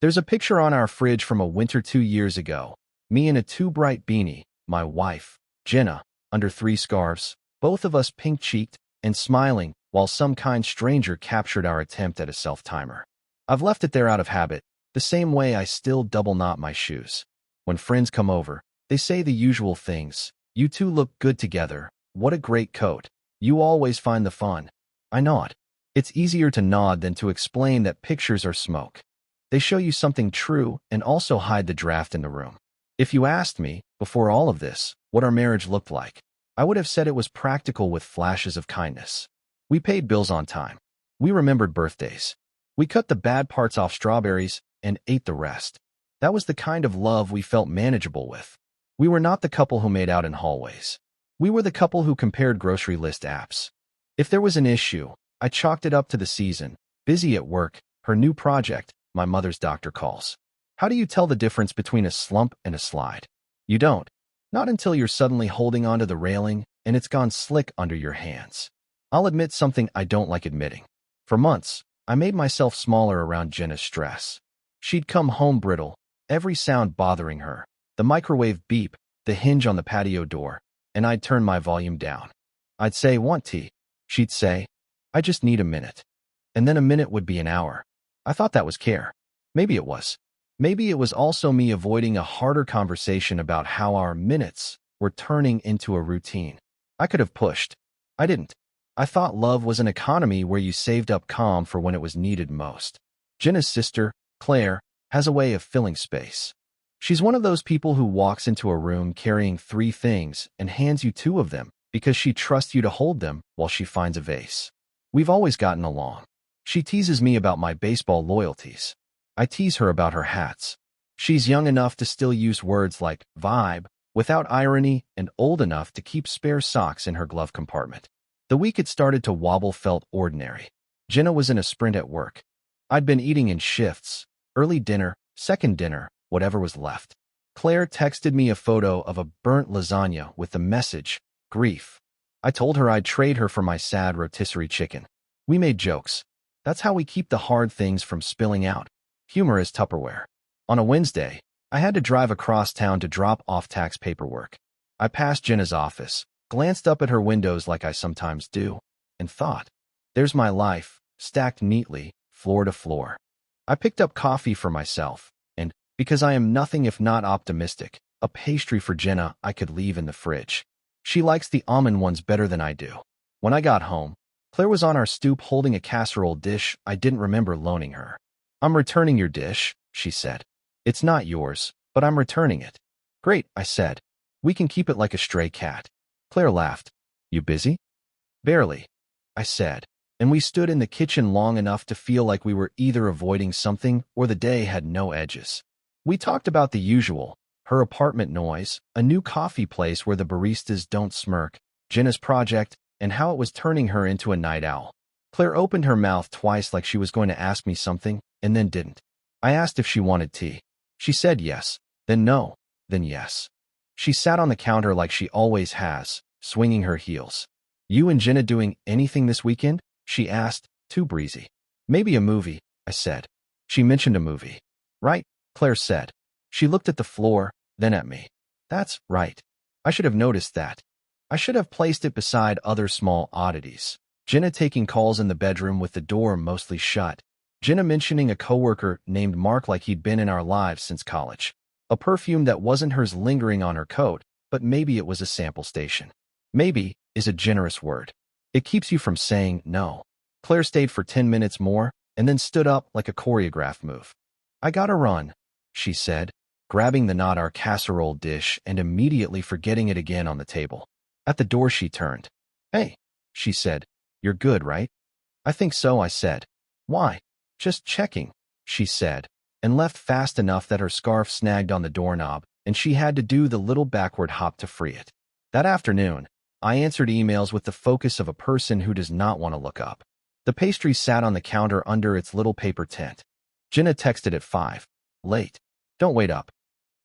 There's a picture on our fridge from a winter 2 years ago. Me in a too bright beanie, my wife, Jenna, under 3 scarves, both of us pink-cheeked and smiling while some kind stranger captured our attempt at a self-timer. I've left it there out of habit, the same way I still double knot my shoes. When friends come over, they say the usual things. You two look good together. What a great coat. You always find the fun. I nod. It's easier to nod than to explain that pictures are smoke. They show you something true and also hide the draft in the room. If you asked me, before all of this, what our marriage looked like, I would have said it was practical with flashes of kindness. We paid bills on time. We remembered birthdays. We cut the bad parts off strawberries and ate the rest. That was the kind of love we felt manageable with. We were not the couple who made out in hallways. We were the couple who compared grocery list apps. If there was an issue, I chalked it up to the season, busy at work, her new project, my mother's doctor calls. How do you tell the difference between a slump and a slide? You don't. Not until you're suddenly holding onto the railing and it's gone slick under your hands. I'll admit something I don't like admitting. For months, I made myself smaller around Jenna's stress. She'd come home brittle, every sound bothering her, the microwave beep, the hinge on the patio door, and I'd turn my volume down. I'd say, "Want tea?" She'd say, "I just need a minute." And then a minute would be an hour. I thought that was care. Maybe it was. Maybe it was also me avoiding a harder conversation about how our minutes were turning into a routine. I could have pushed. I didn't. I thought love was an economy where you saved up calm for when it was needed most. Jenna's sister, Clare, has a way of filling space. She's one of those people who walks into a room carrying 3 things and hands you 2 of them because she trusts you to hold them while she finds a vase. We've always gotten along. She teases me about my baseball loyalties. I tease her about her hats. She's young enough to still use words like vibe without irony and old enough to keep spare socks in her glove compartment. The week it started to wobble felt ordinary. Jenna was in a sprint at work. I'd been eating in shifts, early dinner, second dinner, whatever was left. Claire texted me a photo of a burnt lasagna with the message, grief. I told her I'd trade her for my sad rotisserie chicken. We made jokes. That's how we keep the hard things from spilling out. Humor is Tupperware. On a Wednesday, I had to drive across town to drop off tax paperwork. I passed Jenna's office, glanced up at her windows like I sometimes do, and thought, there's my life, stacked neatly, floor to floor. I picked up coffee for myself, and, because I am nothing if not optimistic, a pastry for Jenna I could leave in the fridge. She likes the almond ones better than I do. When I got home, Claire was on our stoop holding a casserole dish I didn't remember loaning her. "I'm returning your dish," she said. "It's not yours, but I'm returning it." "Great," I said. "We can keep it like a stray cat." Claire laughed. "You busy?" "Barely," I said, and we stood in the kitchen long enough to feel like we were either avoiding something or the day had no edges. We talked about the usual, her apartment noise, a new coffee place where the baristas don't smirk, Jenna's project, and how it was turning her into a night owl. Claire opened her mouth twice like she was going to ask me something, and then didn't. I asked if she wanted tea. She said yes, then no, then yes. She sat on the counter like she always has, swinging her heels. "You and Jenna doing anything this weekend?" she asked, too breezy. "Maybe a movie," I said. She mentioned a movie. "Right," Claire said. She looked at the floor, then at me. "That's right. I should have noticed that. I should have placed it beside other small oddities. Jenna taking calls in the bedroom with the door mostly shut. Jenna mentioning a coworker named Mark like he'd been in our lives since college. A perfume that wasn't hers lingering on her coat, but maybe it was a sample station. Maybe is a generous word. It keeps you from saying no. Claire stayed for 10 minutes more and then stood up like a choreographed move. "I gotta run," she said, grabbing the not our casserole dish and immediately forgetting it again on the table. At the door she turned. "Hey," she said. "You're good, right?" "I think so," I said. "Why?" "Just checking," she said, and left fast enough that her scarf snagged on the doorknob, and she had to do the little backward hop to free it. That afternoon, I answered emails with the focus of a person who does not want to look up. The pastry sat on the counter under its little paper tent. Jenna texted at 5. "Late. Don't wait up."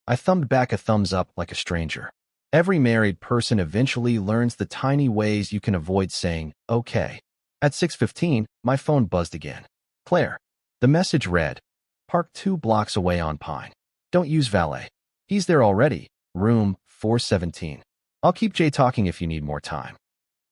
I thumbed back a thumbs up like a stranger. Every married person eventually learns the tiny ways you can avoid saying, okay. At 6:15, my phone buzzed again. "Claire." The message read, Parked 2 blocks away on Pine. Don't use valet. He's there already. Room 417. I'll keep Jay talking if you need more time.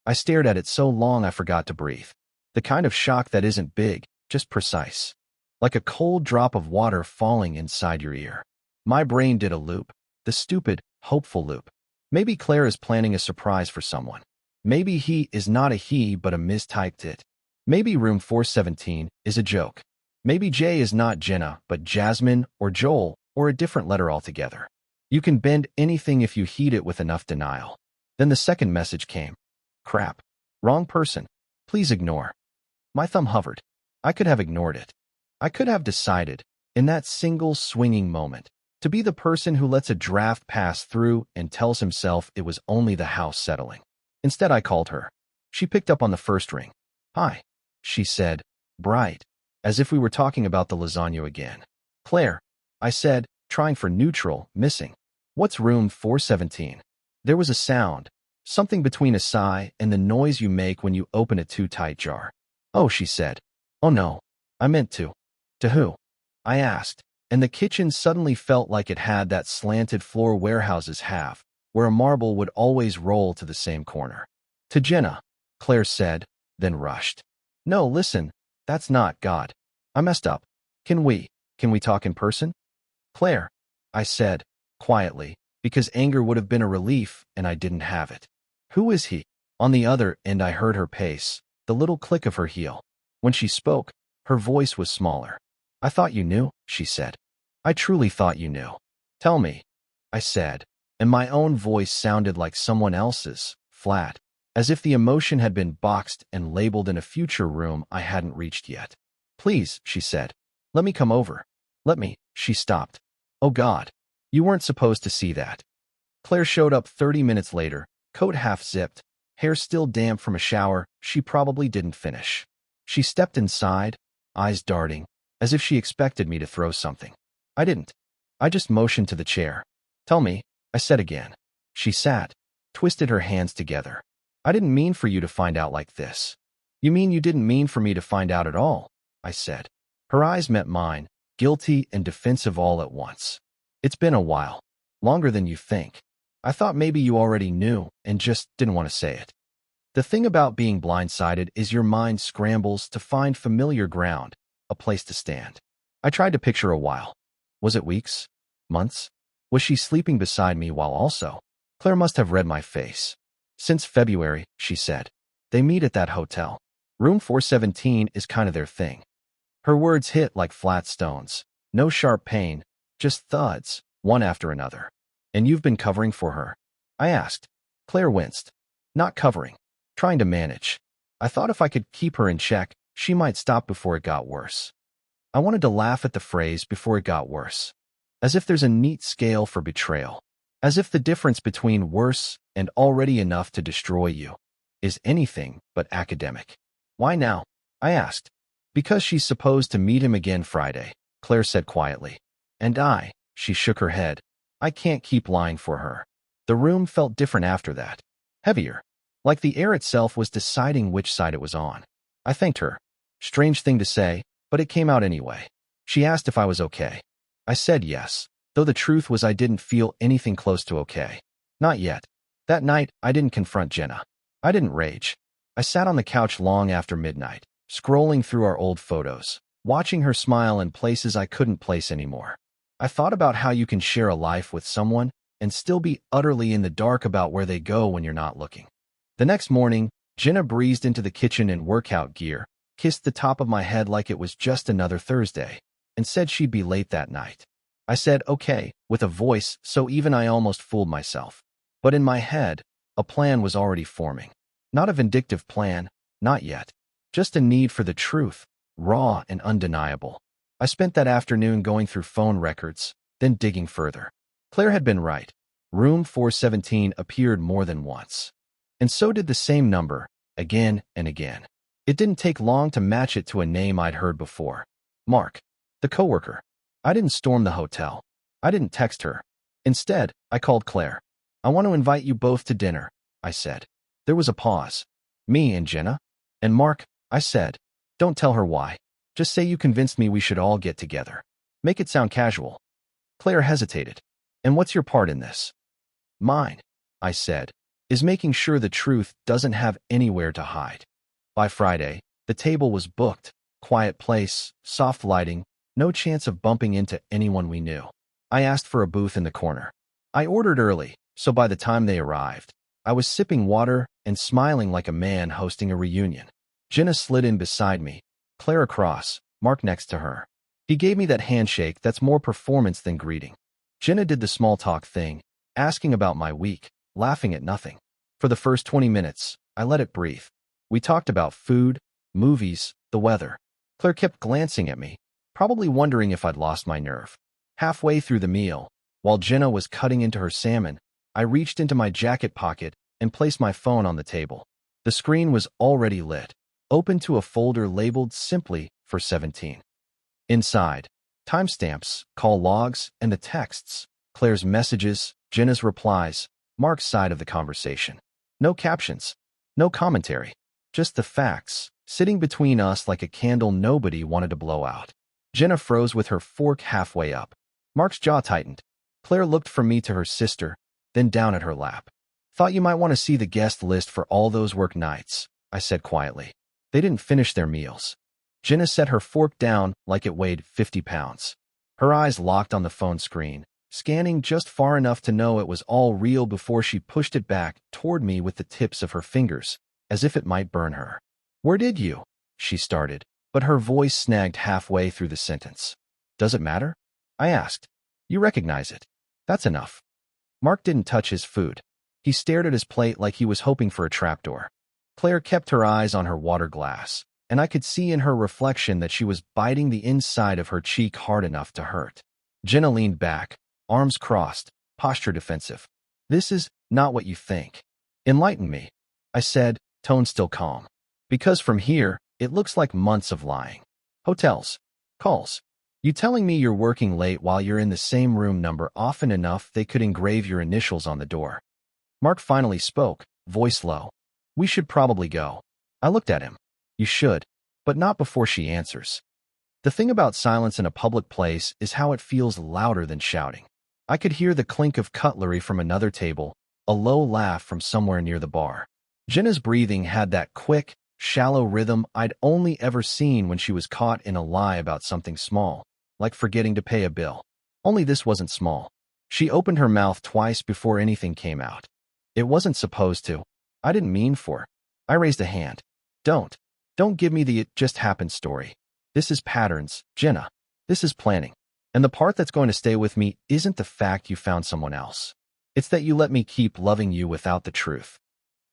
I stared at it so long I forgot to breathe. The kind of shock that isn't big, just precise. Like a cold drop of water falling inside your ear. My brain did a loop. The stupid, hopeful loop. Maybe Claire is planning a surprise for someone. Maybe he is not a he but a mistyped it. Maybe room 417 is a joke. Maybe Jay is not Jenna but Jasmine or Joel or a different letter altogether. You can bend anything if you heat it with enough denial. Then the second message came. Crap. Wrong person. Please ignore. My thumb hovered. I could have ignored it. I could have decided, in that single swinging moment, to be the person who lets a draft pass through and tells himself it was only the house settling. Instead, I called her. She picked up on the first ring. Hi, she said, bright, as if we were talking about the lasagna again. Claire, I said, trying for neutral, missing. What's room 417? There was a sound, something between a sigh and the noise you make when you open a too tight jar. Oh, she said. Oh no, I meant to. To who? I asked, and the kitchen suddenly felt like it had that slanted floor warehouses have, where a marble would always roll to the same corner. To Jenna, Claire said, then rushed. No, listen, that's not God. I messed up. Can we talk in person? Claire, I said, quietly, because anger would have been a relief and I didn't have it. Who is he? On the other end I heard her pace, the little click of her heel. When she spoke, her voice was smaller. I thought you knew, she said. I truly thought you knew. Tell me, I said, and my own voice sounded like someone else's, flat, as if the emotion had been boxed and labeled in a future room I hadn't reached yet. Please, she said. Let me come over. Let me. She stopped. Oh God, you weren't supposed to see that. Claire showed up 30 minutes later, coat half zipped, hair still damp from a shower she probably didn't finish. She stepped inside, eyes darting, as if she expected me to throw something. I didn't. I just motioned to the chair. Tell me, I said again. She sat, twisted her hands together. I didn't mean for you to find out like this. You mean you didn't mean for me to find out at all? I said. Her eyes met mine, guilty and defensive all at once. It's been a while. Longer than you think. I thought maybe you already knew and just didn't want to say it. The thing about being blindsided is your mind scrambles to find familiar ground, a place to stand. I tried to picture a while. Was it weeks? Months? Was she sleeping beside me while also? Claire must have read my face. Since February, she said. They meet at that hotel. Room 417 is kind of their thing. Her words hit like flat stones. No sharp pain, just thuds, one after another. And you've been covering for her? I asked. Claire winced. Not covering. Trying to manage. I thought if I could keep her in check, she might stop before it got worse. I wanted to laugh at the phrase before it got worse. As if there's a neat scale for betrayal. As if the difference between worse and already enough to destroy you is anything but academic. Why now? I asked. Because she's supposed to meet him again Friday, Claire said quietly. And she shook her head. I can't keep lying for her. The room felt different after that. Heavier. Like the air itself was deciding which side it was on. I thanked her. Strange thing to say, but it came out anyway. She asked if I was okay. I said yes, though the truth was I didn't feel anything close to okay. Not yet. That night, I didn't confront Jenna. I didn't rage. I sat on the couch long after midnight, scrolling through our old photos, watching her smile in places I couldn't place anymore. I thought about how you can share a life with someone and still be utterly in the dark about where they go when you're not looking. The next morning, Jenna breezed into the kitchen in workout gear, kissed the top of my head like it was just another Thursday, and said she'd be late that night. I said okay, with a voice so even I almost fooled myself. But in my head, a plan was already forming. Not a vindictive plan, not yet. Just a need for the truth, raw and undeniable. I spent that afternoon going through phone records, then digging further. Claire had been right. Room 417 appeared more than once. And so did the same number, again and again. It didn't take long to match it to a name I'd heard before. Mark, the coworker. I didn't storm the hotel. I didn't text her. Instead, I called Claire. I want to invite you both to dinner, I said. There was a pause. Me and Jenna? And Mark, I said. Don't tell her why. Just say you convinced me we should all get together. Make it sound casual. Claire hesitated. And what's your part in this? Mine, I said, is making sure the truth doesn't have anywhere to hide. By Friday, the table was booked, quiet place, soft lighting, no chance of bumping into anyone we knew. I asked for a booth in the corner. I ordered early, so by the time they arrived, I was sipping water and smiling like a man hosting a reunion. Jenna slid in beside me, Clare across, Mark next to her. He gave me that handshake that's more performance than greeting. Jenna did the small talk thing, asking about my week, laughing at nothing. For the first 20 minutes, I let it breathe. We talked about food, movies, the weather. Claire kept glancing at me, probably wondering if I'd lost my nerve. Halfway through the meal, while Jenna was cutting into her salmon, I reached into my jacket pocket and placed my phone on the table. The screen was already lit, open to a folder labeled simply for 17. Inside, timestamps, call logs, and the texts, Claire's messages, Jenna's replies, Mark's side of the conversation. No captions, no commentary, just the facts, sitting between us like a candle nobody wanted to blow out. Jenna froze with her fork halfway up. Mark's jaw tightened. Claire looked from me to her sister, then down at her lap. Thought you might want to see the guest list for all those work nights, I said quietly. They didn't finish their meals. Jenna set her fork down like it weighed 50 pounds. Her eyes locked on the phone screen, scanning just far enough to know it was all real before she pushed it back toward me with the tips of her fingers, as if it might burn her. Where did you? She started, but her voice snagged halfway through the sentence. Does it matter? I asked. You recognize it. That's enough. Mark didn't touch his food. He stared at his plate like he was hoping for a trapdoor. Claire kept her eyes on her water glass, and I could see in her reflection that she was biting the inside of her cheek hard enough to hurt. Jenna leaned back, arms crossed, posture defensive. This is not what you think. Enlighten me, I said, tone still calm. Because from here, it looks like months of lying. Hotels, calls. You telling me you're working late while you're in the same room number often enough they could engrave your initials on the door. Mark finally spoke, voice low. We should probably go. I looked at him. You should, but not before she answers. The thing about silence in a public place is how it feels louder than shouting. I could hear the clink of cutlery from another table, a low laugh from somewhere near the bar. Jenna's breathing had that quick, shallow rhythm I'd only ever seen when she was caught in a lie about something small, like forgetting to pay a bill. Only this wasn't small. She opened her mouth twice before anything came out. It wasn't supposed to. I didn't mean for. I raised a hand. Don't give me the it just happened story. This is patterns, Jenna. This is planning. And the part that's going to stay with me isn't the fact you found someone else. It's that you let me keep loving you without the truth.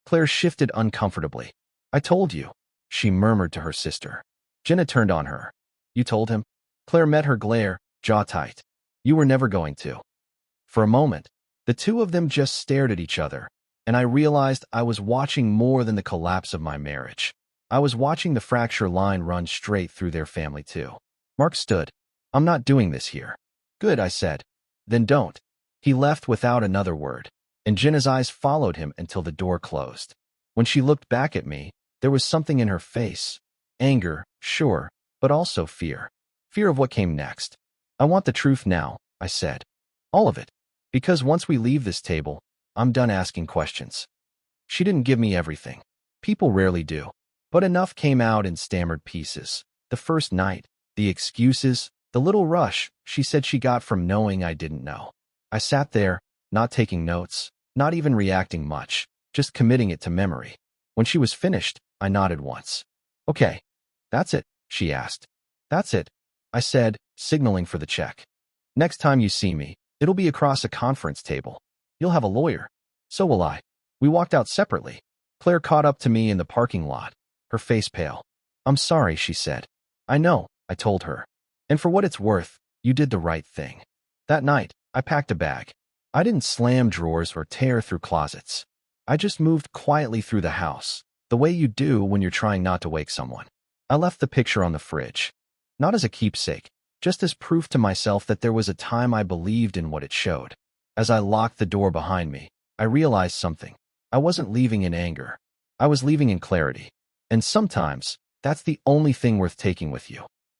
Claire shifted uncomfortably. I told you, she murmured to her sister. Jenna turned on her. You told him? Claire met her glare, jaw tight. You were never going to. For a moment, the two of them just stared at each other, and I realized I was watching more than the collapse of my marriage. I was watching the fracture line run straight through their family too. Mark stood. I'm not doing this here. Good, I said. Then don't. He left without another word, and Jenna's eyes followed him until the door closed. When she looked back at me, there was something in her face. Anger, sure, but also fear. Fear of what came next. I want the truth now, I said. All of it. Because once we leave this table, I'm done asking questions. She didn't give me everything. People rarely do. But enough came out in stammered pieces. The first night, the excuses, the little rush she said she got from knowing I didn't know. I sat there, not taking notes, not even reacting much, just committing it to memory. When she was finished, I nodded once. Okay. That's it, she asked. That's it, I said, signaling for the check. Next time you see me, it'll be across a conference table. You'll have a lawyer. So will I. We walked out separately. Claire caught up to me in the parking lot, her face pale. I'm sorry, she said. I know, I told her. And for what it's worth, you did the right thing. That night, I packed a bag. I didn't slam drawers or tear through closets. I just moved quietly through the house, the way you do when you're trying not to wake someone. I left the picture on the fridge. Not as a keepsake, just as proof to myself that there was a time I believed in what it showed. As I locked the door behind me, I realized something. I wasn't leaving in anger. I was leaving in clarity. And sometimes, that's the only thing worth taking with you.